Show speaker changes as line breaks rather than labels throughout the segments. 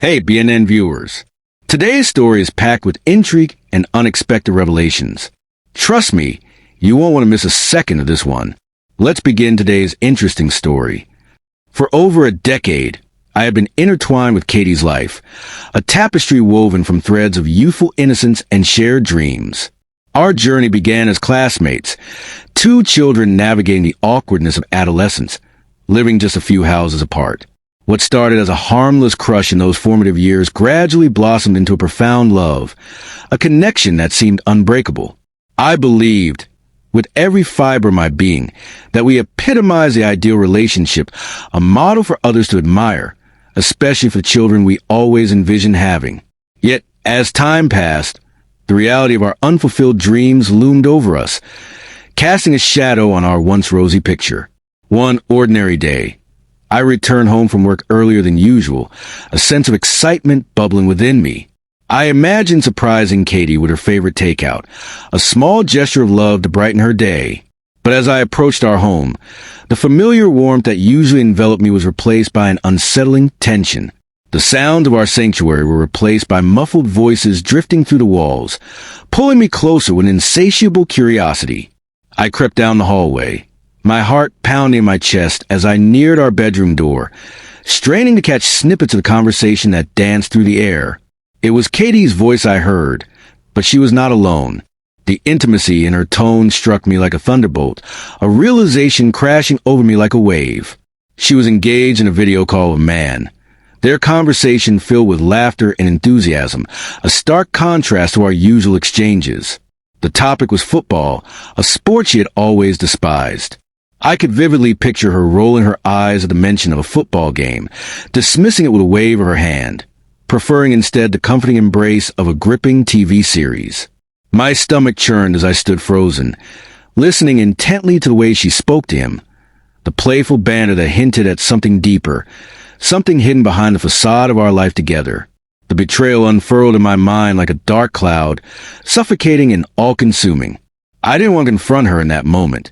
Hey, BNN viewers. Today's story is packed with intrigue and unexpected revelations. Trust me, you won't want to miss a second of this one. Let's begin today's interesting story. For over a decade, I have been intertwined with Katie's life, a tapestry woven from threads of youthful innocence and shared dreams. Our journey began as classmates, two children navigating the awkwardness of adolescence, living just a few houses apart. What started as a harmless crush in those formative years gradually blossomed into a profound love, a connection that seemed unbreakable. I believed, with every fiber of my being, that we epitomized the ideal relationship, a model for others to admire, especially for children we always envisioned having. Yet, as time passed, the reality of our unfulfilled dreams loomed over us, casting a shadow on our once rosy picture. One ordinary day, I returned home from work earlier than usual, a sense of excitement bubbling within me. I imagined surprising Katie with her favorite takeout, a small gesture of love to brighten her day. But as I approached our home, the familiar warmth that usually enveloped me was replaced by an unsettling tension. The sounds of our sanctuary were replaced by muffled voices drifting through the walls, pulling me closer with insatiable curiosity. I crept down the hallway, my heart pounding in my chest as I neared our bedroom door, straining to catch snippets of the conversation that danced through the air. It was Katie's voice I heard, but she was not alone. The intimacy in her tone struck me like a thunderbolt, a realization crashing over me like a wave. She was engaged in a video call with a man, their conversation filled with laughter and enthusiasm, a stark contrast to our usual exchanges. The topic was football, a sport she had always despised. I could vividly picture her rolling her eyes at the mention of a football game, dismissing it with a wave of her hand, preferring instead the comforting embrace of a gripping TV series. My stomach churned as I stood frozen, listening intently to the way she spoke to him, the playful banter that hinted at something deeper, something hidden behind the facade of our life together. The betrayal unfurled in my mind like a dark cloud, suffocating and all-consuming. I didn't want to confront her in that moment.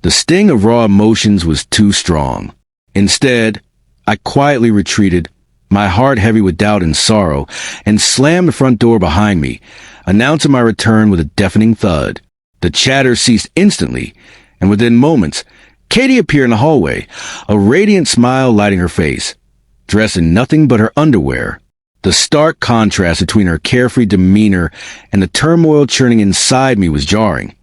The sting of raw emotions was too strong. Instead, I quietly retreated, my heart heavy with doubt and sorrow, and slammed the front door behind me, announcing my return with a deafening thud. The chatter ceased instantly, and within moments, Katie appeared in the hallway, a radiant smile lighting her face, dressed in nothing but her underwear. The stark contrast between her carefree demeanor and the turmoil churning inside me was jarring,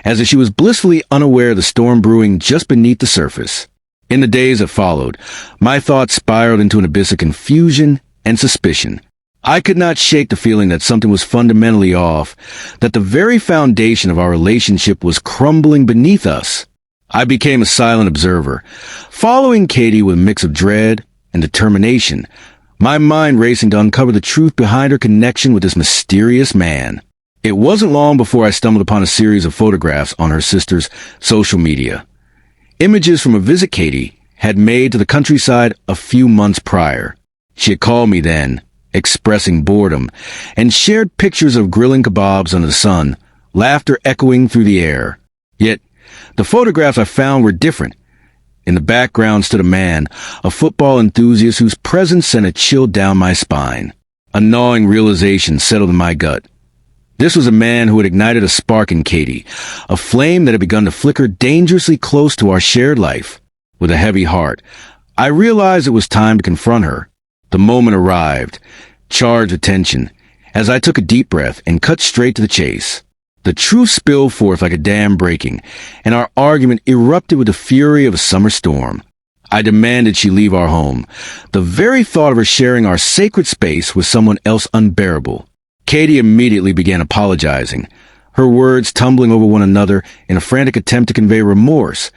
as if she was blissfully unaware of the storm brewing just beneath the surface. In the days that followed, my thoughts spiraled into an abyss of confusion and suspicion. I could not shake the feeling that something was fundamentally off, that the very foundation of our relationship was crumbling beneath us. I became a silent observer, following Katie with a mix of dread and determination, my mind racing to uncover the truth behind her connection with this mysterious man. It wasn't long before I stumbled upon a series of photographs on her sister's social media. Images from a visit Katie had made to the countryside a few months prior. She had called me then, expressing boredom, and shared pictures of grilling kebabs under the sun, laughter echoing through the air. Yet, the photographs I found were different. In the background stood a man, a football enthusiast whose presence sent a chill down my spine. A gnawing realization settled in my gut. This was a man who had ignited a spark in Katie, a flame that had begun to flicker dangerously close to our shared life. With a heavy heart, I realized it was time to confront her. The moment arrived, charged with tension, as I took a deep breath and cut straight to the chase. The truth spilled forth like a dam breaking, and our argument erupted with the fury of a summer storm. I demanded she leave our home, the very thought of her sharing our sacred space with someone else unbearable. Katie immediately began apologizing, her words tumbling over one another in a frantic attempt to convey remorse,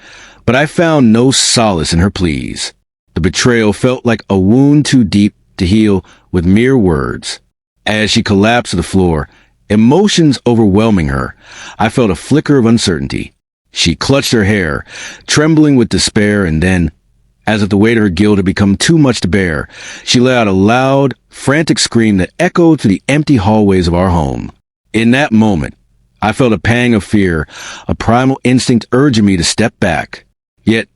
but I found no solace in her pleas. The betrayal felt like a wound too deep to heal with mere words. As she collapsed to the floor, emotions overwhelming her, I felt a flicker of uncertainty. She clutched her hair, trembling with despair, and then, as if the weight of her guilt had become too much to bear, she let out a loud, frantic scream that echoed through the empty hallways of our home. In that moment, I felt a pang of fear, a primal instinct urging me to step back. Yet,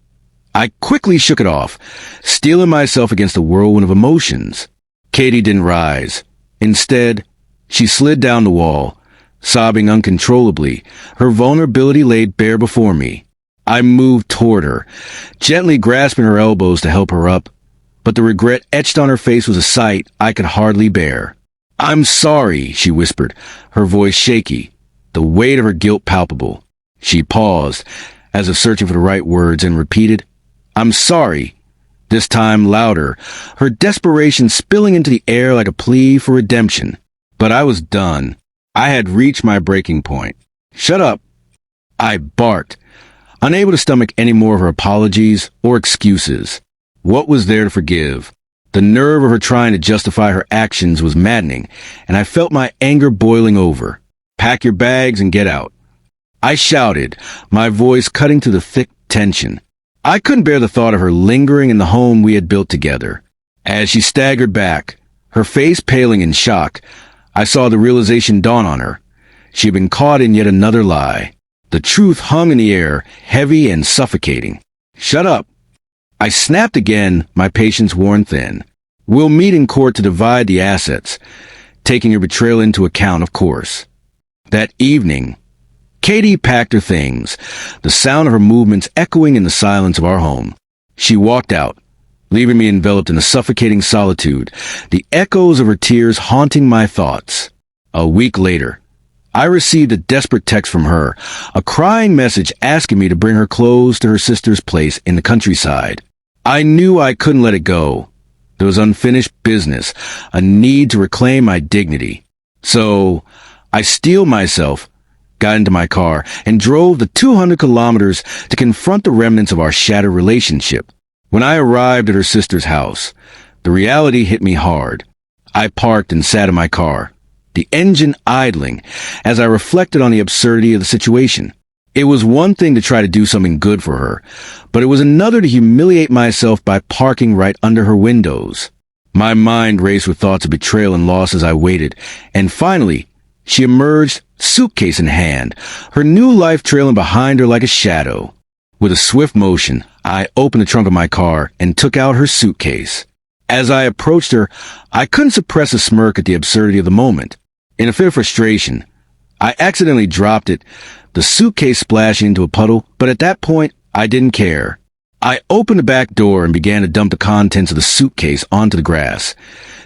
I quickly shook it off, steeling myself against a whirlwind of emotions. Katie didn't rise. Instead, she slid down the wall, sobbing uncontrollably, her vulnerability laid bare before me. I moved toward her, gently grasping her elbows to help her up, but the regret etched on her face was a sight I could hardly bear. "I'm sorry," she whispered, her voice shaky, the weight of her guilt palpable. She paused, as if searching for the right words, and repeated, "I'm sorry," this time louder, her desperation spilling into the air like a plea for redemption. But I was done. I had reached my breaking point. "Shut up," I barked, unable to stomach any more of her apologies or excuses. What was there to forgive? The nerve of her trying to justify her actions was maddening, and I felt my anger boiling over. "Pack your bags and get out," I shouted, my voice cutting through the thick tension. I couldn't bear the thought of her lingering in the home we had built together. As she staggered back, her face paling in shock, I saw the realization dawn on her. She had been caught in yet another lie. The truth hung in the air, heavy and suffocating. "Shut up," I snapped again, my patience worn thin. "We'll meet in court to divide the assets," taking your betrayal into account, of course. That evening, Katie packed her things, the sound of her movements echoing in the silence of our home. She walked out, leaving me enveloped in a suffocating solitude, the echoes of her tears haunting my thoughts. A week later, I received a desperate text from her, a crying message asking me to bring her clothes to her sister's place in the countryside. I knew I couldn't let it go. There was unfinished business, a need to reclaim my dignity. So, I steeled myself, got into my car, and drove the 200 kilometers to confront the remnants of our shattered relationship. When I arrived at her sister's house, the reality hit me hard. I parked and sat in my car, the engine idling, as I reflected on the absurdity of the situation. It was one thing to try to do something good for her, but it was another to humiliate myself by parking right under her windows. My mind raced with thoughts of betrayal and loss as I waited, and finally, she emerged, suitcase in hand, her new life trailing behind her like a shadow. With a swift motion, I opened the trunk of my car and took out her suitcase. As I approached her, I couldn't suppress a smirk at the absurdity of the moment. In a fit of frustration, I accidentally dropped it, the suitcase splashing into a puddle, but at that point, I didn't care. I opened the back door and began to dump the contents of the suitcase onto the grass,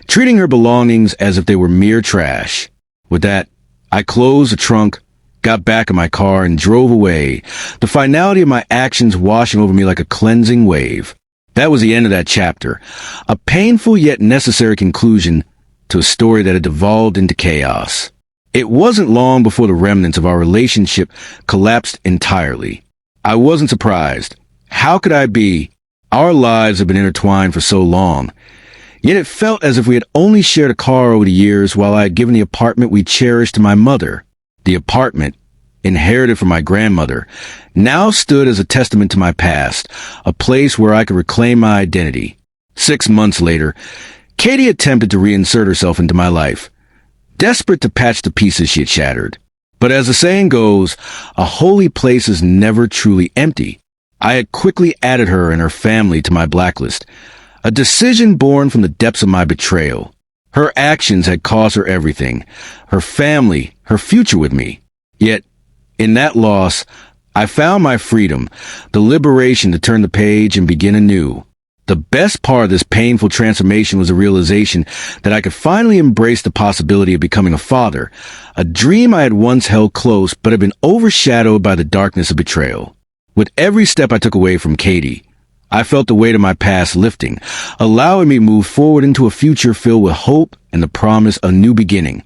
treating her belongings as if they were mere trash. With that, I closed the trunk, got back in my car, and drove away, the finality of my actions washing over me like a cleansing wave. That was the end of that chapter, a painful yet necessary conclusion to a story that had devolved into chaos. It wasn't long before the remnants of our relationship collapsed entirely. I wasn't surprised. How could I be? Our lives had been intertwined for so long. Yet it felt as if we had only shared a car over the years while I had given the apartment we cherished to my mother. The apartment, inherited from my grandmother, now stood as a testament to my past, a place where I could reclaim my identity. 6 months later, Katie attempted to reinsert herself into my life, desperate to patch the pieces she had shattered. But as the saying goes, a holy place is never truly empty. I had quickly added her and her family to my blacklist, a decision born from the depths of my betrayal. Her actions had cost her everything, her family, her future with me. Yet, in that loss, I found my freedom, the liberation to turn the page and begin anew. The best part of this painful transformation was the realization that I could finally embrace the possibility of becoming a father, a dream I had once held close but had been overshadowed by the darkness of betrayal. With every step I took away from Katie, I felt the weight of my past lifting, allowing me to move forward into a future filled with hope and the promise of a new beginning.